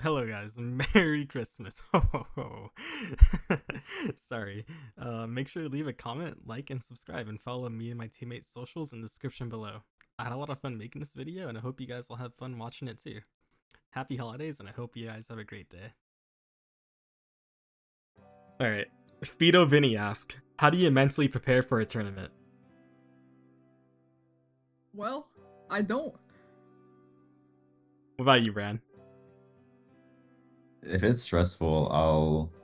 Hello guys, Merry Christmas. Ho ho ho. Sorry. Make sure to leave a comment, like, and subscribe, and follow me and my teammates' socials in the description below. I had a lot of fun making this video, and I hope you guys will have fun watching it too. Happy holidays, and I hope you guys have a great day. Alright. Fido Vinny asks, how do you mentally prepare for a tournament? Well, I don't. What about you, Bran? If it's stressful,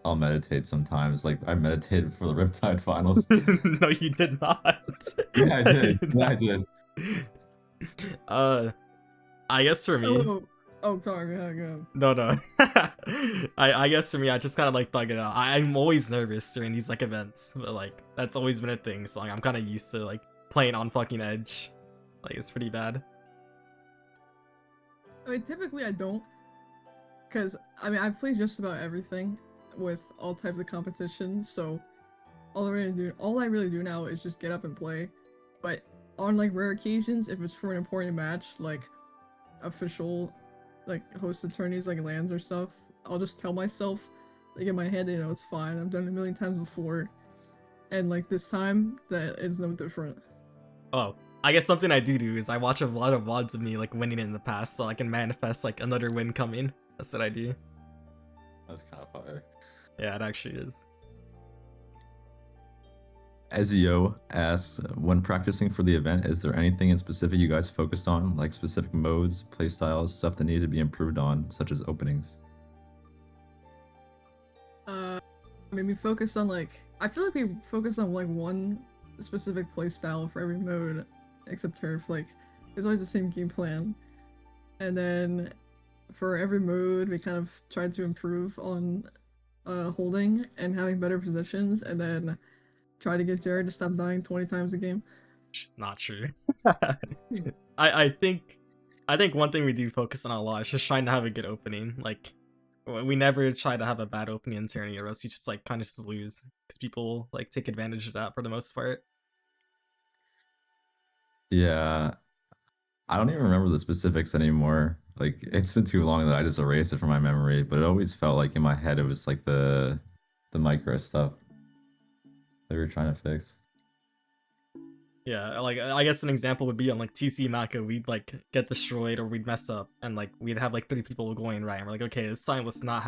I'll meditate sometimes. Like I meditated for the Riptide finals. No, you did not. Yeah, I You did. did Yeah, I not. did. Uh, I guess for me, Oh, sorry, go. no, no. I guess for me, I just kind of like thug it out. I'm always nervous during these like events, but like that's always been a thing. So like I'm kind of used to like playing on fucking edge. Like it's pretty bad. I mean, typically I don't, cause I play just about everything with all types of competitions. So all I really do now is just get up and play. But on like rare occasions, if it's for an important match, like official, like hosted tourneys like lands or stuff, I'll just tell myself, like in my head, it's fine. I've done it a million times before, and like this time, that is no different. Oh, I guess something I do is I watch a lot of VODs of me like winning in the past, so I can manifest like another win coming. That's what I do. That's kind of fire. Yeah, it actually is. Ezio asks, when practicing for the event, is there anything in specific you guys focus on, like specific modes, playstyles, stuff that need to be improved on, such as openings? I mean, we focused on I feel like we focused on like one specific playstyle for every mode, except turf. Like, it's always the same game plan. And then for every mode, we kind of tried to improve on holding and having better positions, and then try to get Jared to stop dying 20 times a game. It's not true. I think one thing we do focus on a lot is just trying to have a good opening. Like we never try to have a bad opening in tourney, or else you just like kind of just lose because people like take advantage of that for the most part. Yeah, I don't even remember the specifics anymore. Like it's been too long that I just erased it from my memory, but it always felt like in my head it was like the micro stuff they were trying to fix. Yeah, like I guess an example would be on like TC Maka, we'd like get destroyed or we'd mess up, and like we'd have like 3 people going right, and we're like, okay, this time let's not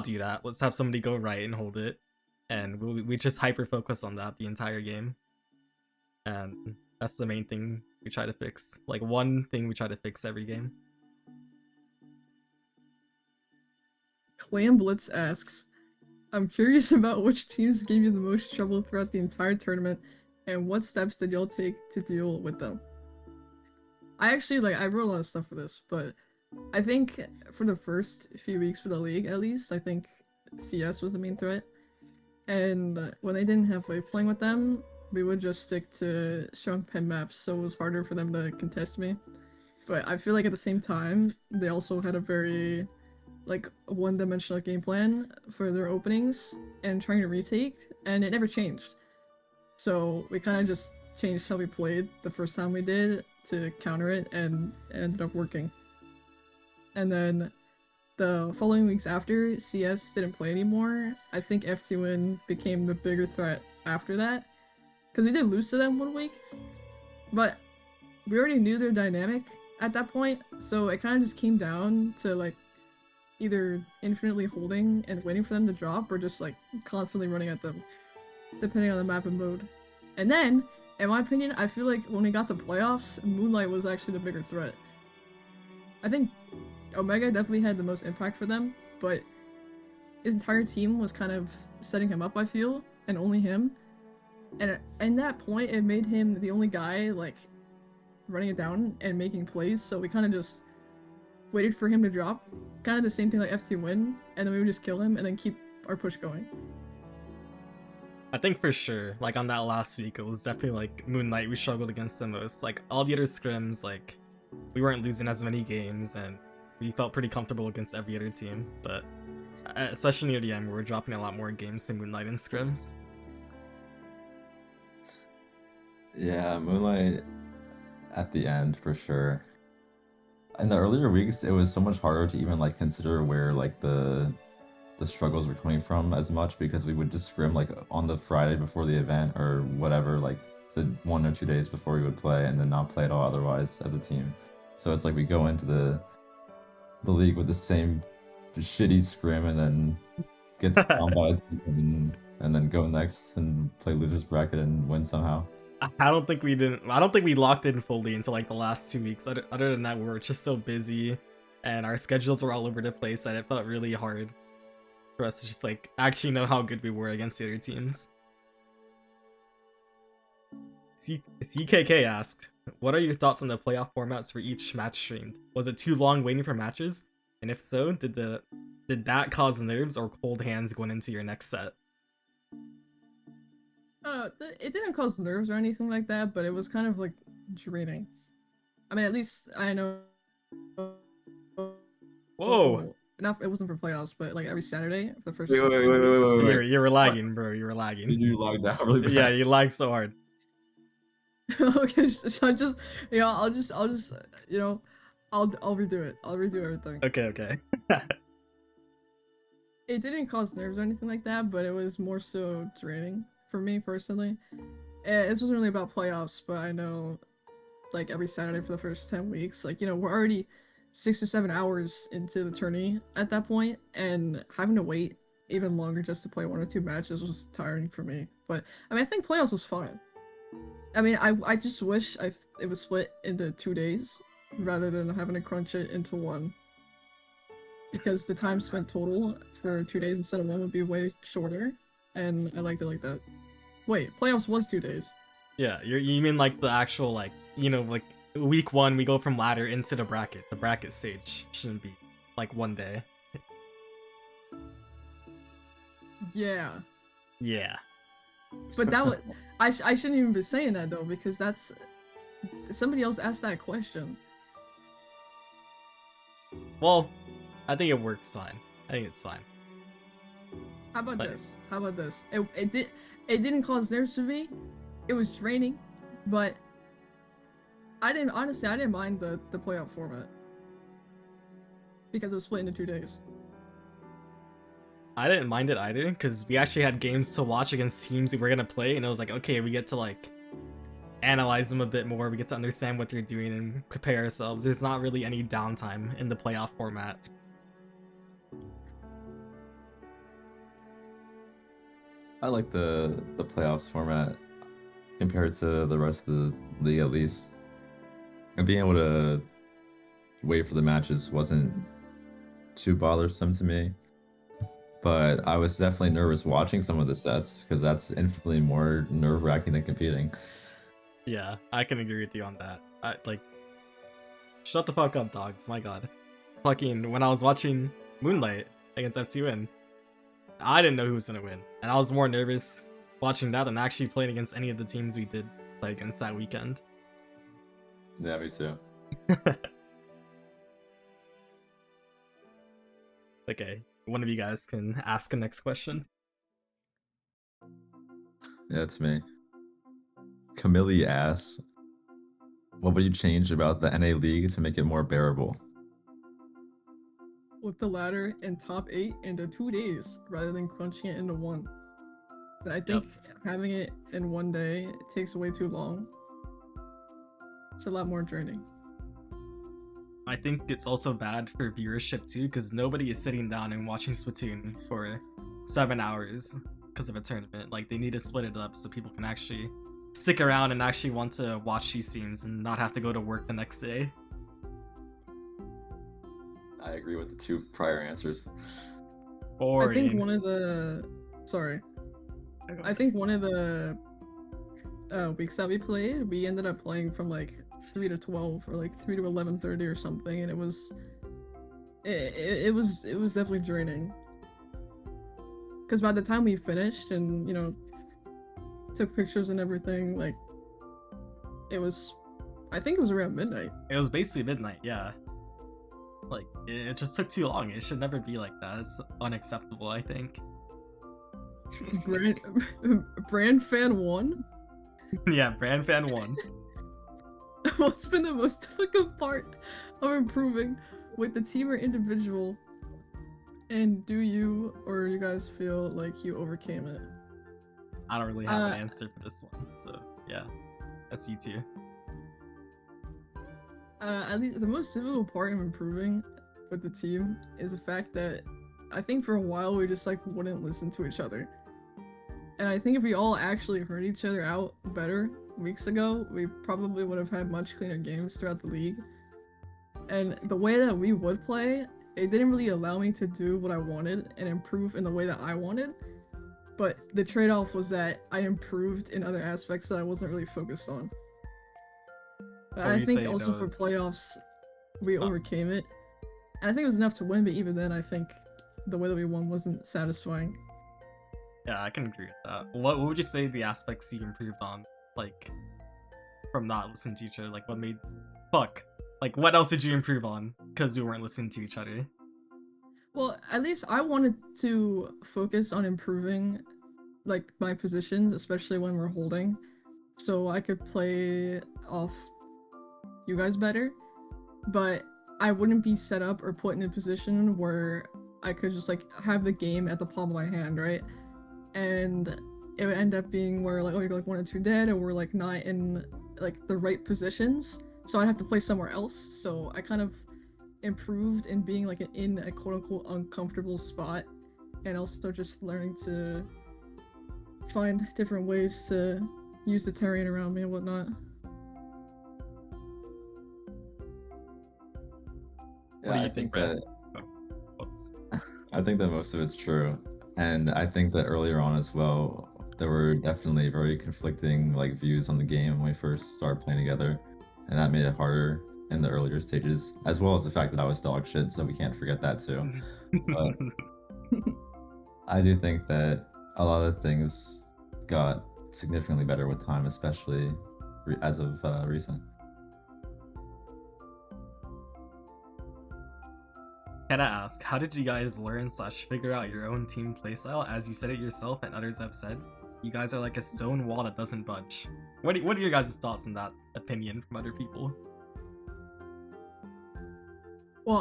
do that. Let's have somebody go right and hold it, and we just hyper focus on that the entire game, and that's the main thing we try to fix. Like one thing we try to fix every game. Clam Blitz asks, I'm curious about which teams gave you the most trouble throughout the entire tournament, and what steps did y'all take to deal with them? I actually I wrote a lot of stuff for this, but I think for the first few weeks for the league, at least, I think CS was the main threat. And when they didn't have wave playing with them, we would just stick to strong pen maps, so it was harder for them to contest me. But I feel like at the same time, they also had a very one-dimensional game plan for their openings and trying to retake, and it never changed. So we kind of just changed how we played the first time we did to counter it, and it ended up working. And then the following weeks after, CS didn't play anymore. I think FT1 became the bigger threat after that. Because we did lose to them one week, but we already knew their dynamic at that point, so it kind of just came down to either infinitely holding and waiting for them to drop, or just constantly running at them, depending on the map and mode. And then, in my opinion, I feel like when we got to playoffs, Moonlight was actually the bigger threat. I think Omega definitely had the most impact for them, but his entire team was kind of setting him up, I feel, and only him. And at that point, it made him the only guy, running it down and making plays, so we kind of just waited for him to drop. Kind of the same thing like FT win, and then we would just kill him and then keep our push going. I think for sure, like on that last week, it was definitely like Moonlight we struggled against the most. Like all the other scrims, like we weren't losing as many games, and we felt pretty comfortable against every other team. But especially near the end, we were dropping a lot more games to Moonlight and scrims. Yeah, Moonlight at the end for sure. in the earlier weeks, it was so much harder to even like consider where like the struggles were coming from as much because we would just scrim like on the Friday before the event or whatever, like the 1 or 2 days before we would play, and then not play at all otherwise as a team. So it's like we go into the league with the same shitty scrim and then get stomped by a team and then go next and play losers bracket and win somehow. I don't think we didn't. I don't think we locked in fully until like the last 2 weeks. Other than that, we were just so busy, and our schedules were all over the place that it felt really hard for us to just like actually know how good we were against the other teams. CKK asked, "What are your thoughts on the playoff formats for each match streamed? Was it too long waiting for matches? And if so, did that cause nerves or cold hands going into your next set?" It didn't cause nerves or anything like that, but it was kind of like draining. I mean, at least I know. Whoa! Not it wasn't for playoffs, but like every Saturday for the first. Wait. You were lagging, bro. You were lagging. You lagged out really bad. Yeah, you lagged so hard. Okay, so I just, I'll just, I'll redo it. I'll redo everything. Okay. It didn't cause nerves or anything like that, but it was more so draining for me personally. And this wasn't really about playoffs, but I know, like every Saturday for the first 10 weeks, like we're already 6 or 7 hours into the tourney at that point, and having to wait even longer just to play 1 or 2 matches was tiring for me. But I mean, I think playoffs was fine. I mean, I just wish it was split into 2 days rather than having to crunch it into 1. Because the time spent total for 2 days instead of 1 would be way shorter, and I liked it like that. Wait, playoffs was 2 days. Yeah, you mean like the actual like like week 1 we go from ladder into the bracket. The bracket stage shouldn't be like 1 day. Yeah. Yeah. But that was I shouldn't even be saying that though, because that's somebody else asked that question. Well, I think it works fine. I think it's fine. How about this? How about this? It didn't cause nerves for me. It was draining, but I didn't mind the playoff format because it was split into 2 days. I didn't mind it either because we actually had games to watch against teams we were gonna play, and it was like, okay, we get to like analyze them a bit more. We get to understand what they're doing and prepare ourselves. There's not really any downtime in the playoff format. I like the playoffs format compared to the rest of the league, at least. And being able to wait for the matches wasn't too bothersome to me. But I was definitely nervous watching some of the sets because that's infinitely more nerve-wracking than competing. Yeah, I can agree with you on that. Shut the fuck up, dogs. My god. Fucking, when I was watching Moonlight against F2N, I didn't know who was gonna win. And I was more nervous watching that than actually playing against any of the teams we did play against that weekend. Yeah, me too. Okay, one of you guys can ask the next question. Yeah, it's me. Camille asks, what would you change about the NA League to make it more bearable? With the ladder and top 8 into 2 days rather than crunching it into 1. I think having it in 1 day takes way too long. It's a lot more draining. I think it's also bad for viewership too, because nobody is sitting down and watching Splatoon for 7 hours because of a tournament. Like, they need to split it up so people can actually stick around and actually want to watch these teams and not have to go to work the next day. I agree with the 2 prior answers. Boring. I think one of the weeks that we played, we ended up playing from like 3 to 12 or like 3 to 11:30 or something, and it was definitely draining. Because by the time we finished and took pictures and everything, like I think it was around midnight. It was basically midnight, yeah. Like, it just took too long. It should never be like that. It's unacceptable, I think. Brand fan 1? Yeah, Brand fan 1. what's been the most difficult part of improving with the team or individual? And do you or you guys feel like you overcame it? I don't really have an answer for this one, so yeah, that's you too. At least the most difficult part of improving with the team is the fact that I think for a while we just like wouldn't listen to each other. And I think if we all actually heard each other out better weeks ago, we probably would have had much cleaner games throughout the league. And the way that we would play, it didn't really allow me to do what I wanted and improve in the way that I wanted. But the trade-off was that I improved in other aspects that I wasn't really focused on. But I think also for playoffs, we overcame it. And I think it was enough to win, but even then, I think the way that we won wasn't satisfying. Yeah, I can agree with that. What would you say the aspects you improved on, like, from not listening to each other? Like, what made... Fuck. Like, what else did you improve on? Because we weren't listening to each other. Well, at least I wanted to focus on improving, like, my positions, especially when we're holding, so I could play off you guys better. But I wouldn't be set up or put in a position where I could just, like, have the game at the palm of my hand, right? And it would end up being where, like, oh, you're, like, 1 or 2 dead, or we're, like, not in, like, the right positions, so I'd have to play somewhere else. So I kind of improved in being, like, in a quote-unquote uncomfortable spot, and also just learning to find different ways to use the terrain around me and whatnot. Yeah, What do you I think, think Brad? that Whoops. I think that most of it's true, and I think that earlier on as well, there were definitely very conflicting like views on the game when we first started playing together, and that made it harder in the earlier stages, as well as the fact that I was dog shit, so we can't forget that too. But I do think that a lot of things got significantly better with time, especially as of recent. Can I ask, how did you guys learn / figure out your own team playstyle? As you said it yourself and others have said, you guys are like a stone wall that doesn't budge. What are your guys' thoughts on that opinion from other people? Well,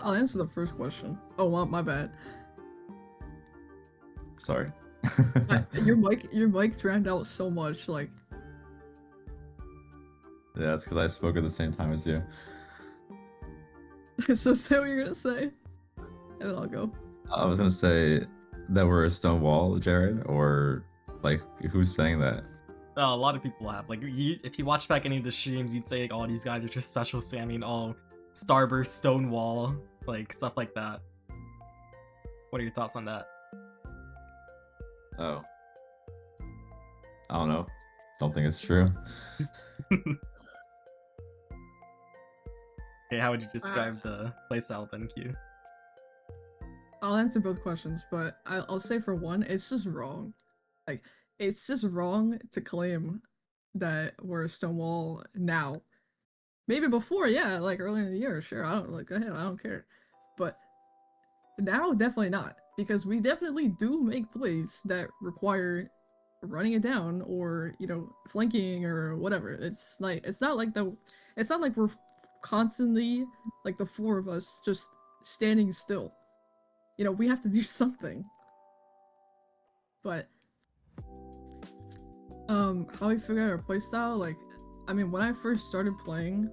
I'll answer the first question. Oh, my bad. Sorry. Your mic drowned out so much, like. Yeah, that's because I spoke at the same time as you. So say what you're gonna say, and then I'll go. I was gonna say that we're a stone wall, Jared, or like who's saying that? A lot of people have. Like, if you watch back any of the streams, you'd say like, "Oh, these guys are just special spamming all Starburst, Stonewall, like stuff like that." What are your thoughts on that? Oh, I don't know. Don't think it's true. Okay, how would you describe the playstyle then, Q? I'll answer both questions, but I'll say for one, it's just wrong. Like, it's just wrong to claim that we're a Stonewall now. Maybe before, yeah, like early in the year, sure. I don't like. Go ahead, I don't care. But now, definitely not, because we definitely do make plays that require running it down or flanking or whatever. It's not like we're constantly like the 4 of us just standing still. We have to do something. But how we figured out our playstyle, like, I mean, when I first started playing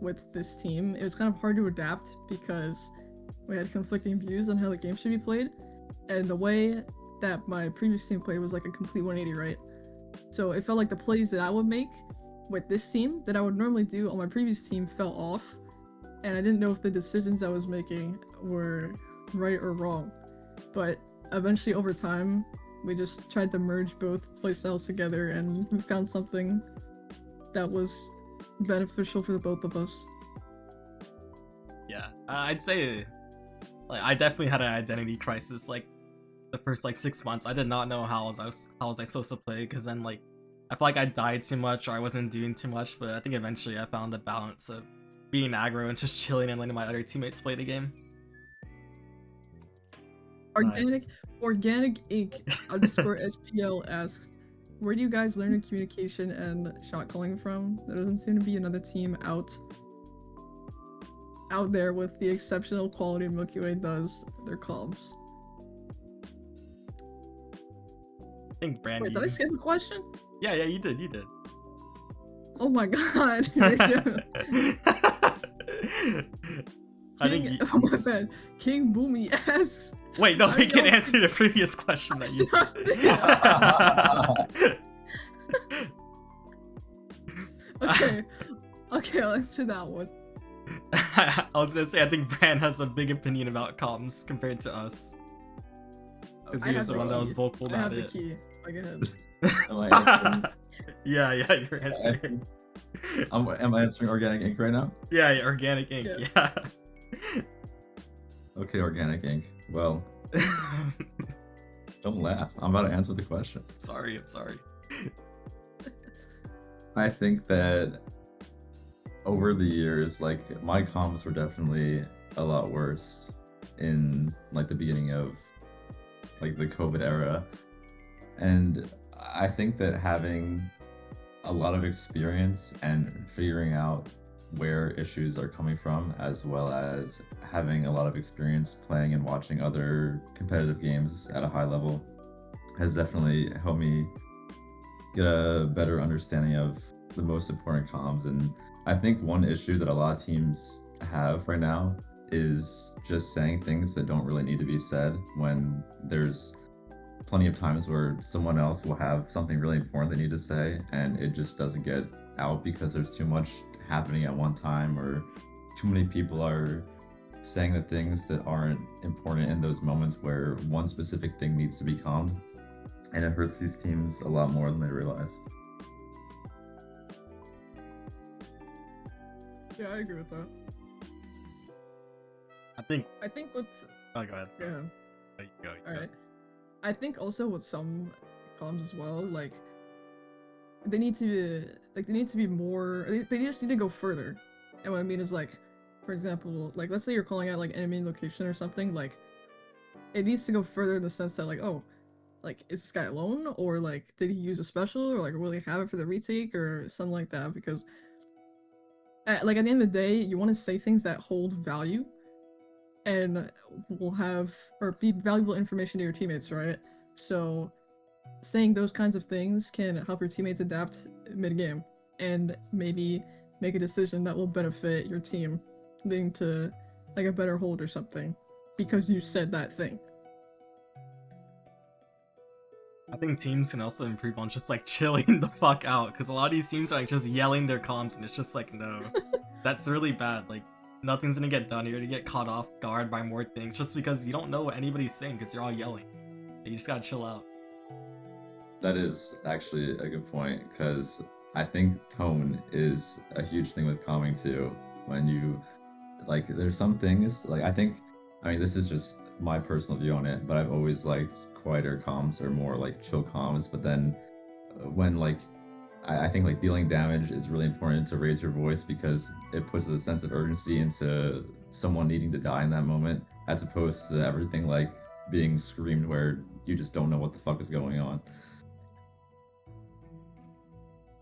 with this team, it was kind of hard to adapt because we had conflicting views on how the game should be played, and the way that my previous team played was like a complete 180, right? So it felt like the plays that I would make with this team that I would normally do on my previous team fell off, and I didn't know if the decisions I was making were right or wrong. But eventually, over time, we just tried to merge both playstyles together, and we found something that was beneficial for the both of us. Yeah, I'd say, like, I definitely had an identity crisis. Like, the first 6 months, I did not know how was I supposed to play, because then I felt like I died too much or I wasn't doing too much. But I think eventually I found the balance of being aggro and just chilling and letting my other teammates play the game. Organic Inc. _ SPL asks, where do you guys learn your communication and shot calling from? There doesn't seem to be another team out there with the exceptional quality Milky Way does their comms. I think Brandy. Wait, did I skip a question? Yeah, you did. Oh my god. I think. Oh my bad. King Boomy asks. Wait, no, I we can don't- answer the previous question that you. Okay, I'll answer that one. I was gonna say I think Bran has a big opinion about comms compared to us. Because I he was have the one that key. was vocal I have about the it. key. Like ahead. Am I answering? Yeah, you're answering. Am I answering Organic Ink right now? Yeah, organic ink. Yeah. Okay, Organic Ink. Well, don't laugh. I'm about to answer the question. I'm sorry. I think that over the years, like, my comms were definitely a lot worse in like the beginning of like the COVID era. And I think that having a lot of experience and figuring out where issues are coming from, as well as having a lot of experience playing and watching other competitive games at a high level, has definitely helped me get a better understanding of the most important comms. And I think one issue that a lot of teams have right now is just saying things that don't really need to be said, when there's plenty of times where someone else will have something really important they need to say and it just doesn't get out because there's too much happening at one time, or too many people are saying the things that aren't important in those moments where one specific thing needs to be calmed, and it hurts these teams a lot more than they realize. Yeah, I agree with that. I think. with Oh, go ahead. yeah. You go. Alright. I think also with some comms as well, like they need to be more, they just need to go further. And what I mean is, like, for example, like, let's say you're calling out like enemy location or something, like it needs to go further in the sense that, like, oh, like, is this guy alone, or like did he use a special, or like will he have it for the retake or something like that, because like at the end of the day you want to say things that hold value and will have or be valuable information to your teammates, right? So saying those kinds of things can help your teammates adapt mid-game and maybe make a decision that will benefit your team, leading to like a better hold or something because you said that thing. I think teams can also improve on just like chilling the fuck out, because a lot of these teams are like just yelling their comms and it's just like, no, that's really bad. Like, nothing's gonna get done. You're gonna get caught off guard by more things just because you don't know what anybody's saying because you're all yelling. You just gotta chill out. That is actually a good point, because I think tone is a huge thing with calming too. When you, like, there's some things, like, I mean, this is just my personal view on it, but I've always liked quieter comms or more like chill comms. But then when, like, I think like dealing damage is really important to raise your voice, because it puts a sense of urgency into someone needing to die in that moment, as opposed to everything like being screamed where you just don't know what the fuck is going on.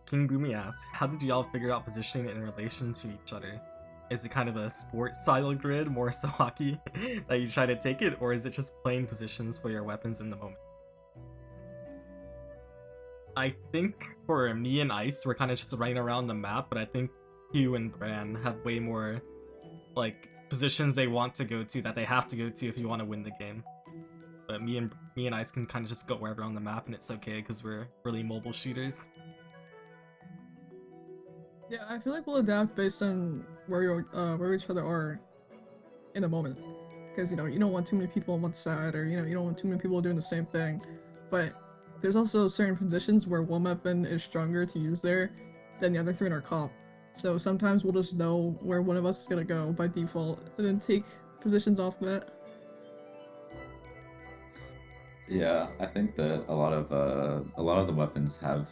King Boomy asks, how did y'all figure out positioning in relation to each other? Is it kind of a sports style grid, more so hockey, that you try to take it, or is it just playing positions for your weapons in the moment? I think for me and Ice, we're kind of just running around the map, but I think Hugh and Bran have way more like positions they want to go to, that they have to go to if you want to win the game. But me and Ice can kind of just go wherever on the map, and it's okay because we're really mobile shooters. Yeah, I feel like we'll adapt based on where each other are in the moment, because you don't want too many people on one side, or you don't want too many people doing the same thing. But there's also certain positions where one weapon is stronger to use there than the other three in our comp. So sometimes we'll just know where one of us is gonna go by default, and then take positions off that. Yeah, I think that a lot of the weapons have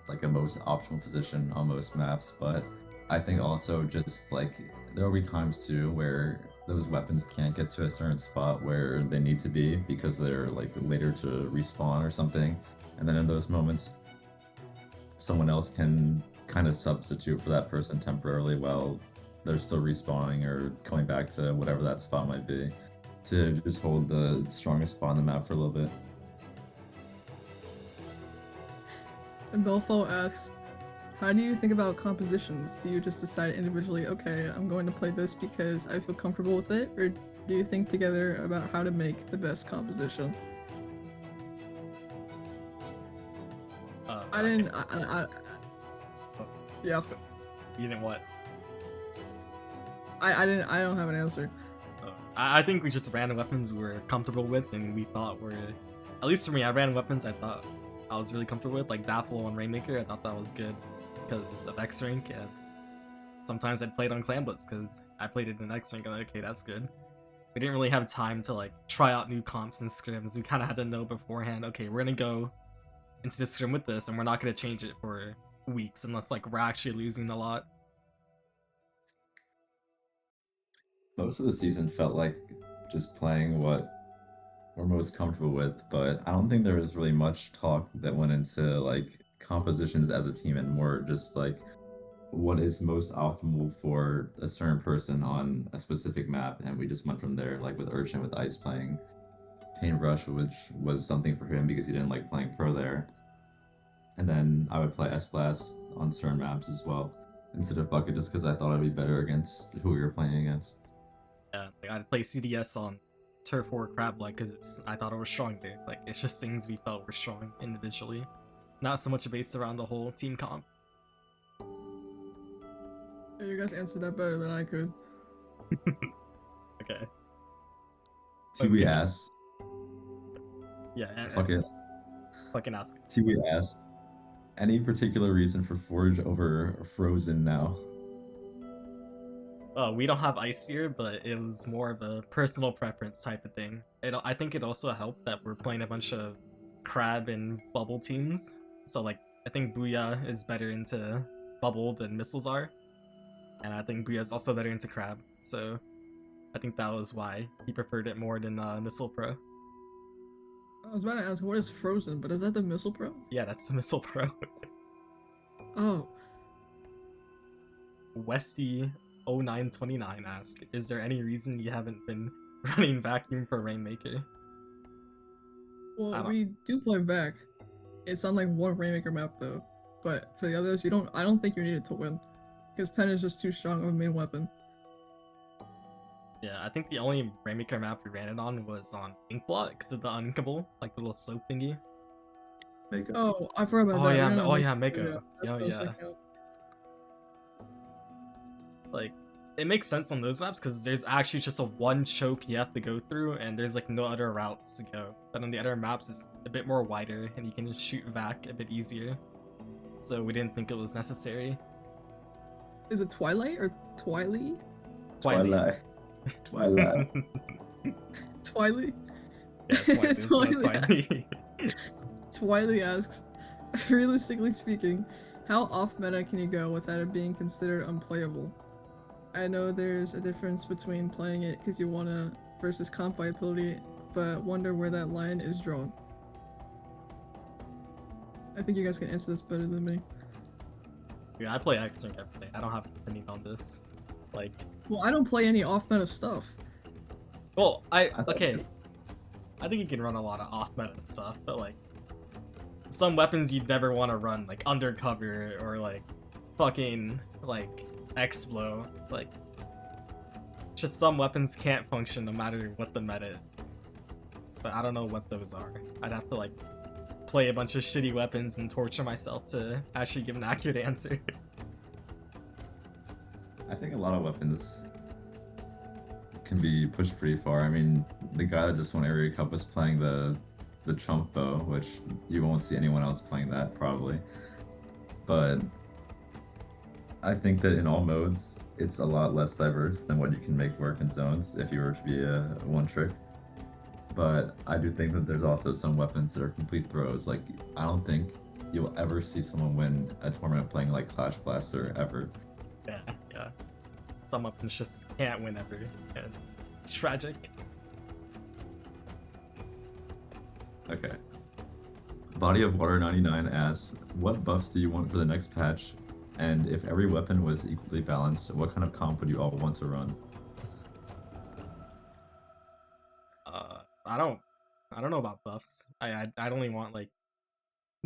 like a most optimal position on most maps, but I think also just like there will be times too where those weapons can't get to a certain spot where they need to be because they're like later to respawn or something, and then in those moments someone else can kind of substitute for that person temporarily while they're still respawning or coming back to whatever that spot might be, to just hold the strongest spot on the map for a little bit. Adolfo asks, how do you think about compositions? Do you just decide individually, okay, I'm going to play this because I feel comfortable with it, or do you think together about how to make the best composition? I didn't. Yeah. You didn't what? I didn't. I don't have an answer. I think we just ran weapons we were comfortable with, and we thought were, at least for me, I ran weapons I thought I was really comfortable with, like Dapple and Rainmaker. I thought that was good because of X rank, and sometimes I'd play it on Clan Blitz because I played it in X rank. And I'm like, okay, that's good. We didn't really have time to like try out new comps and scrims. We kind of had to know beforehand. Okay, we're gonna go into the scrim with this, and we're not gonna change it for weeks unless like we're actually losing a lot. Most of the season felt like just playing what we're most comfortable with, but I don't think there was really much talk that went into like compositions as a team and more just like what is most optimal for a certain person on a specific map, and we just went from there, like with Urchin with Ice playing Paintbrush, which was something for him because he didn't like playing pro there. And then I would play S-Blast on certain maps as well, instead of Bucket, just because I thought I'd be better against who we were playing against. Yeah, like I'd play CDS on Turf War Crab like because I thought it was strong there. Like it's just things we felt were strong individually, not so much based around the whole team comp. You guys answered that better than I could. Okay. TV asks. Yeah. Fuck it. Fucking ask. TV asks. Any particular reason for Forge over Frozen now? We don't have Ice here, but it was more of a personal preference type of thing. I think it also helped that we're playing a bunch of Crab and Bubble teams. So like, I think Booyah is better into Bubble than Missiles are. And I think Booyah's also better into Crab. So I think that was why he preferred it more than Missile Pro. I was about to ask, what is Frozen, but is that the Missile Pro? Yeah, that's the Missile Pro. Oh. Westy0929 asks, is there any reason you haven't been running Vacuum for Rainmaker? Well, we do play back. It's on like one Rainmaker map though. But for the others, I don't think you need it to win. Because Pen is just too strong of a main weapon. Yeah, I think the only Rainmaker map we ran it on was on Inkblot because of the uninkable, like the little slope thingy. Mako. Oh, I forgot about Oh that. yeah, Mako. Mako. That's what I was thinking of. Like, it makes sense on those maps because there's actually just a one choke you have to go through, and there's like no other routes to go. But on the other maps, it's a bit more wider, and you can just shoot back a bit easier. So we didn't think it was necessary. Is it Twilight or Twily? Twilight. Twilight. Twily? Yeah, Twilight. Twily asks, realistically speaking, how off meta can you go without it being considered unplayable? I know there's a difference between playing it because you wanna versus comp viability, but wonder where that line is drawn. I think you guys can answer this better than me. Yeah, I play X-Rank every day. I don't have an opinion on this. Like, well, I don't play any off-meta stuff. Well, okay. I think you can run a lot of off-meta stuff, but like, some weapons you'd never want to run, like Undercover or like fucking like X-Blow. Like, just some weapons can't function no matter what the meta is. But I don't know what those are. I'd have to like play a bunch of shitty weapons and torture myself to actually give an accurate answer. I think a lot of weapons can be pushed pretty far. I mean, the guy that just won Area Cup was playing the Chump Bow, which you won't see anyone else playing that probably. But I think that in all modes, it's a lot less diverse than what you can make work in zones if you were to be a one trick. But I do think that there's also some weapons that are complete throws. Like, I don't think you'll ever see someone win a tournament playing like Clash Blaster ever. Yeah. Some weapons just can't win ever. Yeah. It's tragic. Okay. Body of Water 99 asks, what buffs do you want for the next patch? And if every weapon was equally balanced, what kind of comp would you all want to run? I don't know about buffs. I'd only want like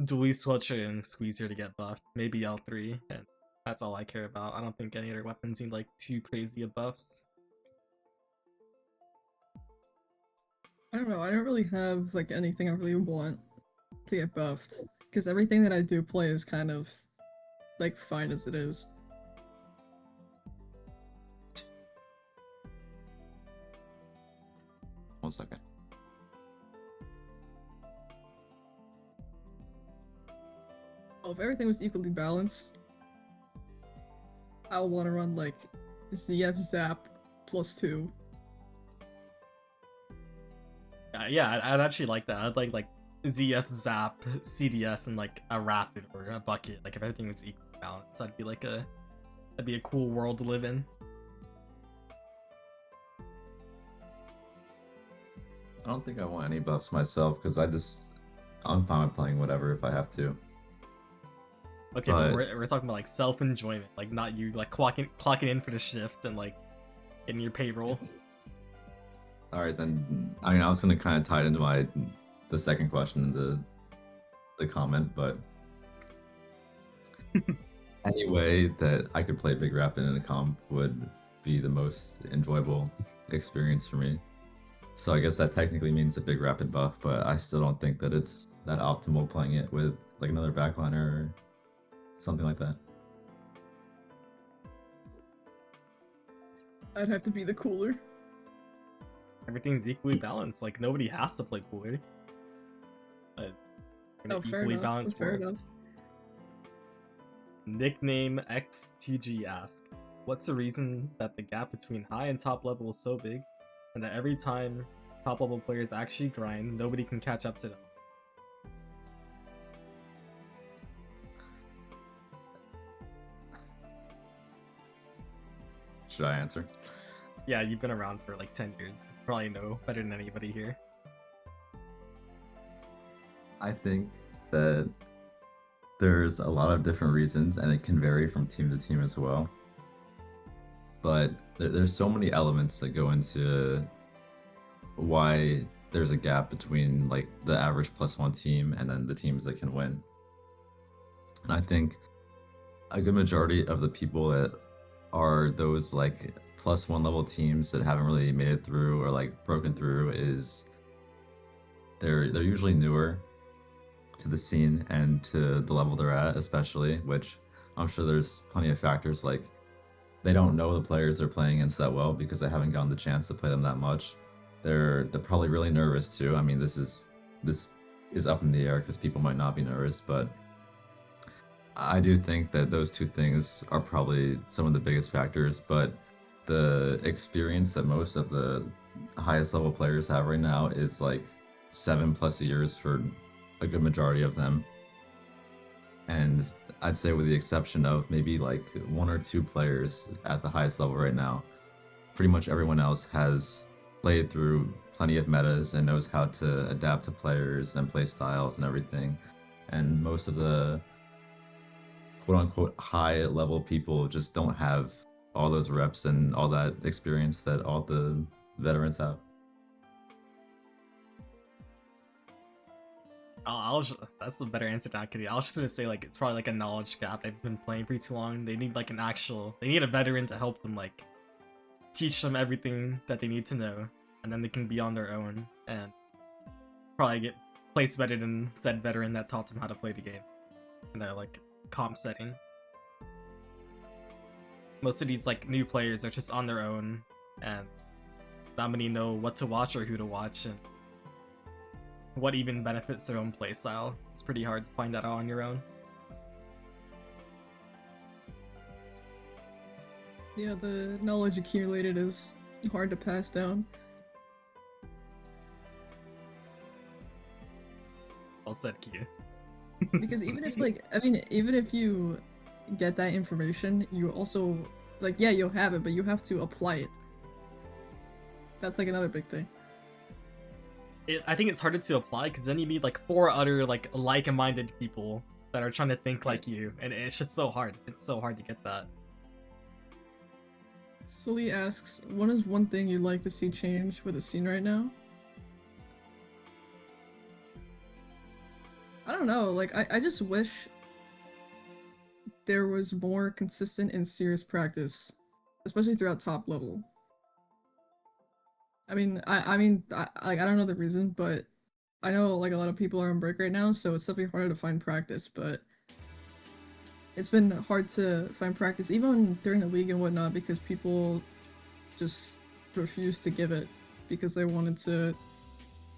Dually Switcher and Squeezer to get buffed. Maybe L3, and that's all I care about. I don't think any other weapons need like too crazy of buffs. I don't know. I don't really have like anything I really want to get buffed because everything that I do play is kind of like fine as it is. One second. Oh, if everything was equally balanced, I would want to run like ZF Zap +2. Yeah, I'd actually like that. I'd like ZF Zap, CDS, and like a Rapid or a Bucket. Like if everything was equally balanced, that'd be a cool world to live in. I don't think I want any buffs myself because I'm fine with playing whatever if I have to. Okay, but we're talking about like self-enjoyment, like not you like clocking in for the shift and like getting your payroll. All right, then. I mean, I was gonna kind of tie it into the second question in the comment, but any way that I could play Big Rapid in a comp would be the most enjoyable experience for me. So I guess that technically means a Big Rapid buff, but I still don't think that it's that optimal playing it with like another backliner or something like that. I'd have to be the cooler. Everything's equally balanced. Like nobody has to play cooler. Oh, fair equally enough. balanced Fair world. enough. Nickname XTG asks, what's the reason that the gap between high and top level is so big, and that every time top level players actually grind, nobody can catch up to them? Should I answer? Yeah, you've been around for like 10 years. Probably know better than anybody here. I think that there's a lot of different reasons, and it can vary from team to team as well. But there's so many elements that go into why there's a gap between like the average +1 team and then the teams that can win. And I think a good majority of the people that are those like +1 level teams that haven't really made it through or like broken through is they're usually newer to the scene and to the level they're at, especially, which I'm sure there's plenty of factors like they don't know the players they're playing against that well because they haven't gotten the chance to play them that much. They're probably really nervous too. I mean, this is up in the air because people might not be nervous, but I do think that those two things are probably some of the biggest factors. But the experience that most of the highest level players have right now is like 7+ years for a good majority of them. And I'd say with the exception of maybe like 1 or 2 players at the highest level right now, pretty much everyone else has played through plenty of metas and knows how to adapt to players and play styles and everything. And most of the quote-unquote high level people just don't have all those reps and all that experience that all the veterans have. That's a better answer to that. I was just gonna say like it's probably like a knowledge gap. They've been playing for too long. They need like they need a veteran to help them like teach them everything that they need to know, and then they can be on their own and probably get placed better than said veteran that taught them how to play the game in their like comp setting. Most of these like new players are just on their own and not many know what to watch or who to watch and what even benefits their own playstyle. It's pretty hard to find that out on your own. Yeah, the knowledge accumulated is hard to pass down. Well said, Kia. Because even if like, I mean, even if you get that information, you also, like, yeah, you'll have it, but you have to apply it. That's like another big thing. I think it's harder to apply because then you need like 4 other like-minded people that are trying to think like you, and it's just so hard. It's so hard to get that. Sully asks, what is one thing you'd like to see change with the scene right now? I don't know, like, I just wish there was more consistent and serious practice, especially throughout top level. I mean, I don't know the reason, but I know like a lot of people are on break right now, so it's definitely harder to find practice, but it's been hard to find practice even during the league and whatnot because people just refused to give it because they wanted to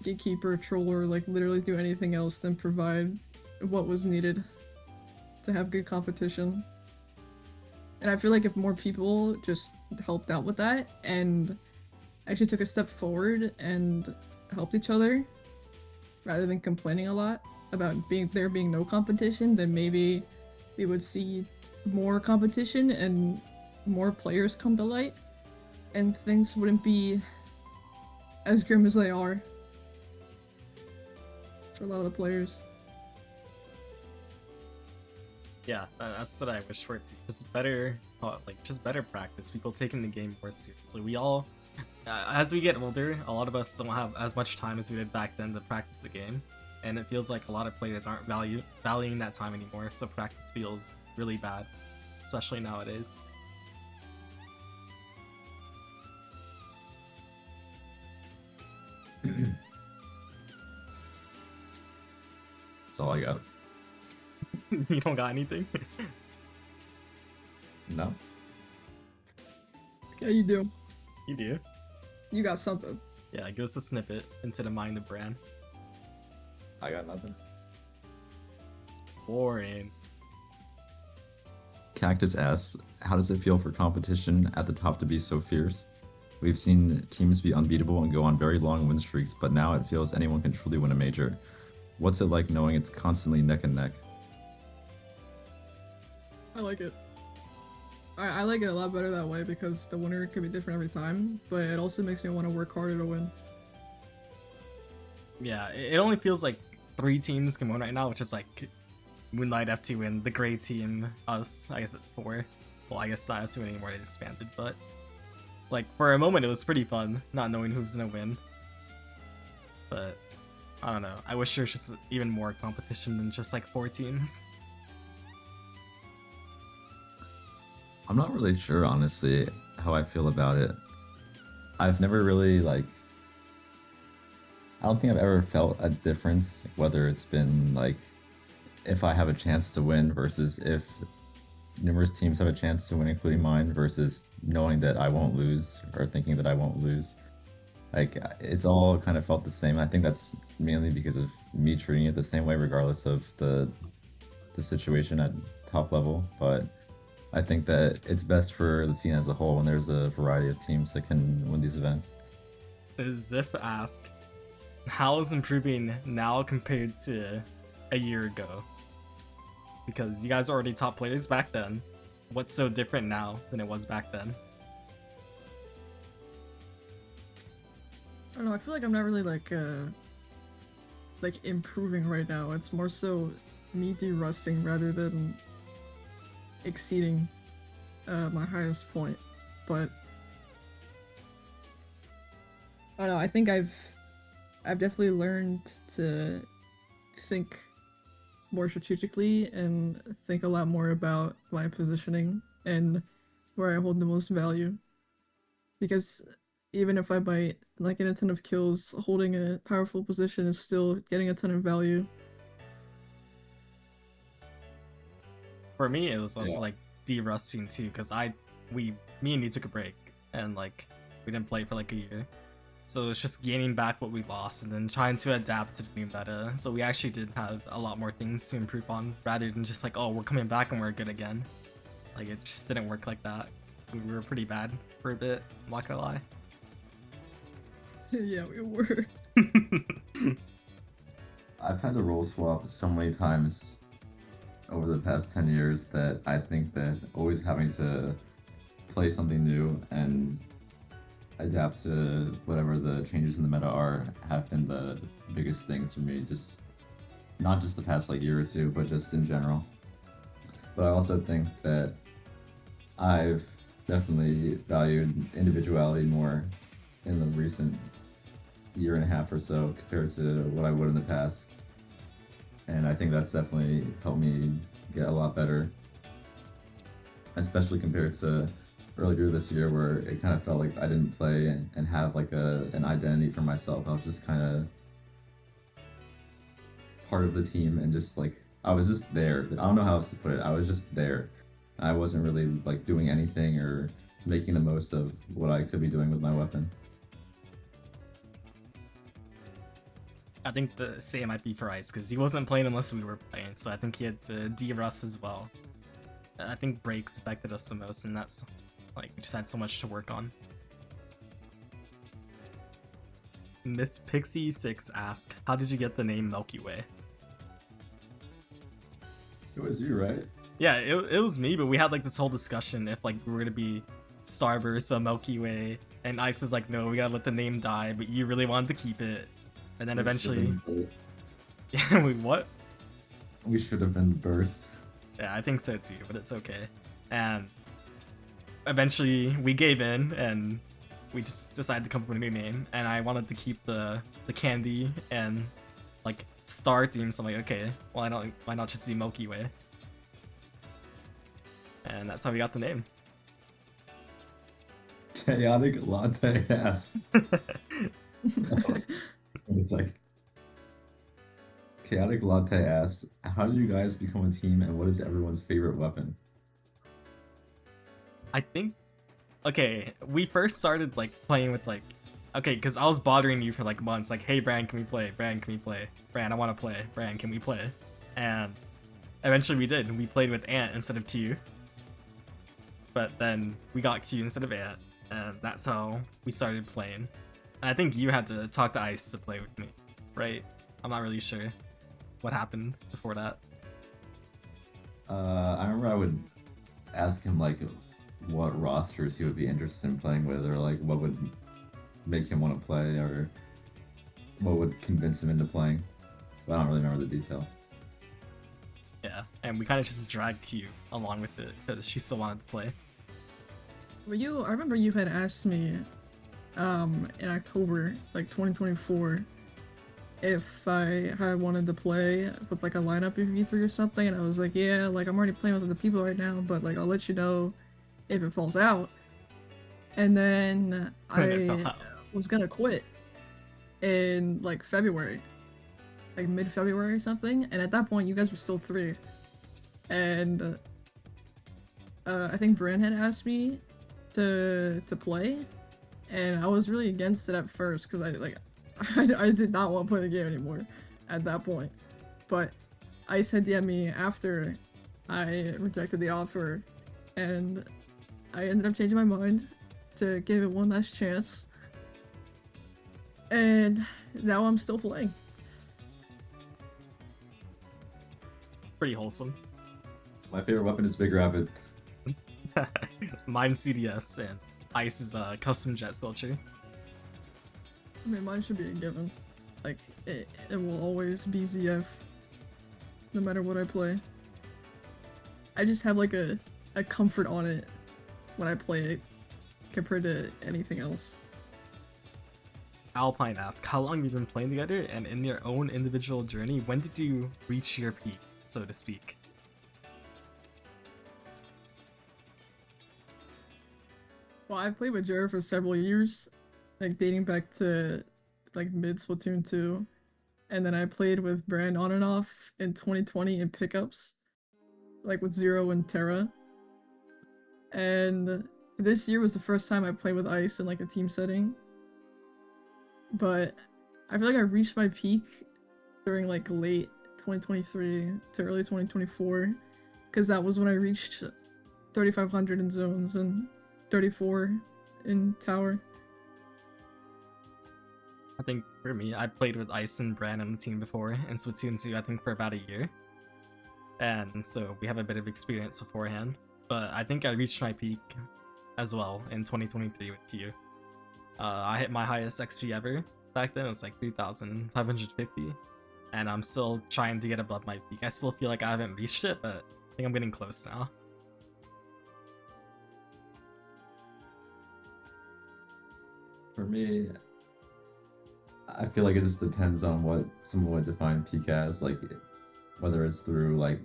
gatekeeper, troll, or like literally do anything else than provide what was needed to have good competition. And I feel like if more people just helped out with that and actually took a step forward and helped each other rather than complaining a lot about there being no competition, then maybe we would see more competition and more players come to light and things wouldn't be as grim as they are for a lot of the players. Yeah, that's what I wish for too. Just better, just better practice. People taking the game more seriously. We all, as we get older, a lot of us don't have as much time as we did back then to practice the game, and it feels like a lot of players aren't valuing that time anymore. So practice feels really bad, especially nowadays. That's all I got. You don't got anything? No. Yeah, you do. You do? You got something. Yeah, give us a snippet into the mind of Bran. I got nothing. Boring. Cactus asks, how does it feel for competition at the top to be so fierce? We've seen teams be unbeatable and go on very long win streaks, but now it feels anyone can truly win a major. What's it like knowing it's constantly neck and neck? I like it. I like it a lot better that way because the winner could be different every time, but it also makes me want to work harder to win. Yeah, it only feels like 3 teams can win right now, which is like Moonlight F2 and the Grey team, us. I guess it's 4. Well, I guess not F2 anymore, they disbanded, but like for a moment it was pretty fun not knowing who's gonna win. But I don't know. I wish there's just even more competition than just like 4 teams. I'm not really sure, honestly, how I feel about it. I've never really, I don't think I've ever felt a difference, whether it's been, if I have a chance to win versus if numerous teams have a chance to win, including mine, versus knowing that I won't lose or thinking that I won't lose. It's all kind of felt the same. I think that's mainly because of me treating it the same way, regardless of the situation at top level, but I think that it's best for the scene as a whole when there's a variety of teams that can win these events. Zip asked, how is improving now compared to a year ago? Because you guys are already top players back then. What's so different now than it was back then? I don't know, I feel like I'm not really improving right now. It's more so me de-rusting rather than exceeding my highest point. But I don't know, I think I've definitely learned to think more strategically and think a lot more about my positioning and where I hold the most value. Because even if I might like get a ton of kills, holding a powerful position is still getting a ton of value. For me, it was also de-rusting too, because me and you took a break and we didn't play for a year. So it's just gaining back what we lost and then trying to adapt to the new meta. So we actually did have a lot more things to improve on rather than just oh, we're coming back and we're good again. It just didn't work like that. We were pretty bad for a bit, I'm not gonna lie. Yeah, we were. I've had to role swap so many times over the past 10 years that I think that always having to play something new and adapt to whatever the changes in the meta are have been the biggest things for me. Just not just the past like year or two, but just in general. But I also think that I've definitely valued individuality more in the recent year and a half or so compared to what I would in the past. And I think that's definitely helped me get a lot better, especially compared to earlier this year where it kind of felt like I didn't play and have like an identity for myself. I was just kind of part of the team and just like I was just there. I don't know how else to put it. I was just there. I wasn't really like doing anything or making the most of what I could be doing with my weapon. I think the same might be for Ice, because he wasn't playing unless we were playing, so I think he had to de-rust as well. I think breaks affected us the most, and that's like we just had so much to work on. Miss Pixie6 asked, how did you get the name Milky Way? It was you, right? Yeah, it was me, but we had like this whole discussion if like we were gonna be Starburst or Milky Way, and Ice is like, no, we gotta let the name die, but you really wanted to keep it. And then eventually... Yeah, wait, what? We should have been the burst. Yeah, I think so too, but it's okay. And eventually we gave in and we just decided to come up with a new name. And I wanted to keep the candy and like star theme, so I'm like, okay, why not just do Milky Way? And that's how we got the name. Chaotic latte ass. It's like Chaotic Latte asks, how did you guys become a team and what is everyone's favorite weapon? I think, okay, we first started like playing with like, okay, because I was bothering you for like months, like, hey Bran, can we play? Bran, can we play? Bran, I want to play. Bran, can we play? And eventually we did. We played with Ant instead of Q. But then we got Q instead of Ant, and that's how we started playing. And I think you had to talk to Ice to play with me, right? I'm not really sure what happened before that. I remember I would ask him like what rosters he would be interested in playing with, or like what would make him want to play, or what would convince him into playing. But I don't really remember the details. Yeah, and we kind of just dragged Q along with it because she still wanted to play. I remember you had asked me in October, like 2024, if I wanted to play with like a lineup of you three or something, and I was like, yeah, like I'm already playing with other people right now, but like I'll let you know if it falls out. And then I was gonna quit in like February, like mid-February or something, and at that point you guys were still 3. And I think Bran had asked me to play, and I was really against it at first because I did not want to play the game anymore at that point. But Ice had DM'd me after I rejected the offer, and I ended up changing my mind to give it one last chance. And now I'm still playing. Pretty wholesome. My favorite weapon is Big Rapid. Mine's CDS and Ice's custom jet sculpture. I mean, mine should be a given. Like, it will always be ZF, no matter what I play. I just have like a comfort on it when I play it compared to anything else. Alpine asks, how long have you been playing together, and in your own individual journey, when did you reach your peak, so to speak? Well, I've played with Jared for several years, like dating back to like mid Splatoon 2. And then I played with Brand on and off in 2020 in pickups, like with Zero and Terra. And this year was the first time I played with Ice in like a team setting. But I feel like I reached my peak during like late 2023 to early 2024, because that was when I reached 3,500 in zones and 34 in tower. I think for me, I played with Ice and Bran on the team before in Splatoon 2, I think for about a year. And so we have a bit of experience beforehand. But I think I reached my peak as well in 2023 with you. I hit my highest XP ever back then. It was like 3,550, and I'm still trying to get above my peak. I still feel like I haven't reached it, but I think I'm getting close now. For me, I feel like it just depends on what someone would define peak as, like whether it's through like